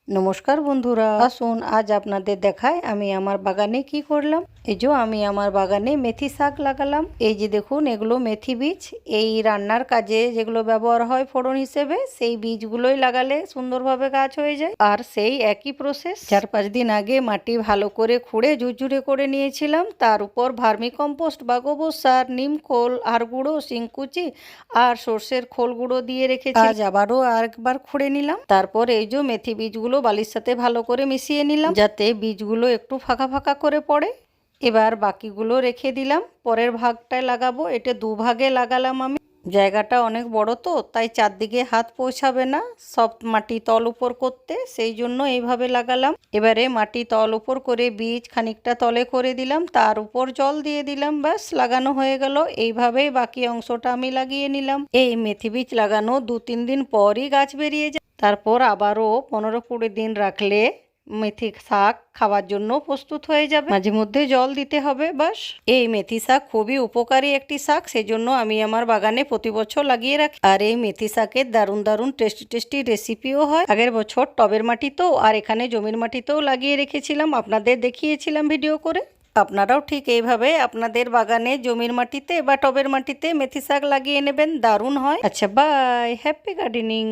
নমস্কার বন্ধুরা, আসুন আজ আপনাদের দেখাই আমি আমার বাগানে কি করলাম। এই যে আমি আমার বাগানে মেথি শাক লাগালাম। এই যে দেখুন, এগুলো মেথি বীজ। এই রান্নার কাজে যেগুলো ব্যবহার হয় ফোড়ন হিসেবে, সেই বীজগুলোই লাগালে সুন্দরভাবে গাছ হয়ে যায়। আর সেই একই প্রসেস, 4-5 দিন আগে মাটি ভালো করে খুঁড়ে ঝুরঝুরে করে নিয়েছিলাম। তার উপর ভার্মি কম্পোস্ট বা গোবর সার, নিম খোল, আর গুঁড়ো, শিংকুচি আর সর্ষের খোল গুঁড়ো দিয়ে রেখেছি। আজ আবারও আরেকবার খুঁড়ে নিলাম। তারপর এই যে মেথি বীজগুলো বালির সাথে ভালো করে মিশিয়ে নিলাম, যাতে বীজগুলো একটু ফাঁকা ফাঁকা করে পড়ে। এবার বাকিগুলো রেখে দিলাম, পরের ভাগটায় লাগাবো। এটা 2 ভাগে লাগালাম আমি। জায়গাটা অনেক বড় তো, তাই চারদিকে হাত পৌঁছাবে না সব মাটি তল উপর করতে, সেই জন্য এইভাবে লাগালাম। এবারে মাটি তল উপর করে বীজ খানিকটা তলে করে দিলাম, তার উপর জল দিয়ে দিলাম, ব্যাস লাগানো হয়ে গেল। এইভাবেই বাকি অংশটা আমি লাগিয়ে নিলাম। এই মেথি বীজ লাগানো 2-3 দিন পরই গাছ বেরিয়ে যায়। তারপর আবারও 15-20 দিন রাখলে মেথি শাক খাওয়ার জন্য প্রস্তুত হয়ে যাবে। মাঝে মধ্যে জল দিতে হবে বাস। এই মেথি শাক খুবই উপকারী একটি শাক, সেজন্য আমি আমার বাগানে প্রতি বছর লাগিয়ে রাখি। আর এই মেথি শাকের দারুণ দারুণ টেস্টি রেসিপিও হয়। আগের বছর টবের মাটিতেও আর এখানে জমির মাটিতেও লাগিয়ে রেখেছিলাম, আপনাদের দেখিয়েছিলাম ভিডিও করে। আপনারাও ঠিক এইভাবে আপনাদের বাগানে জমির মাটিতে বা টবের মাটিতে মেথি শাক লাগিয়ে নেবেন, দারুণ হয়। আচ্ছা, বাই, হ্যাপি গার্ডেনিং।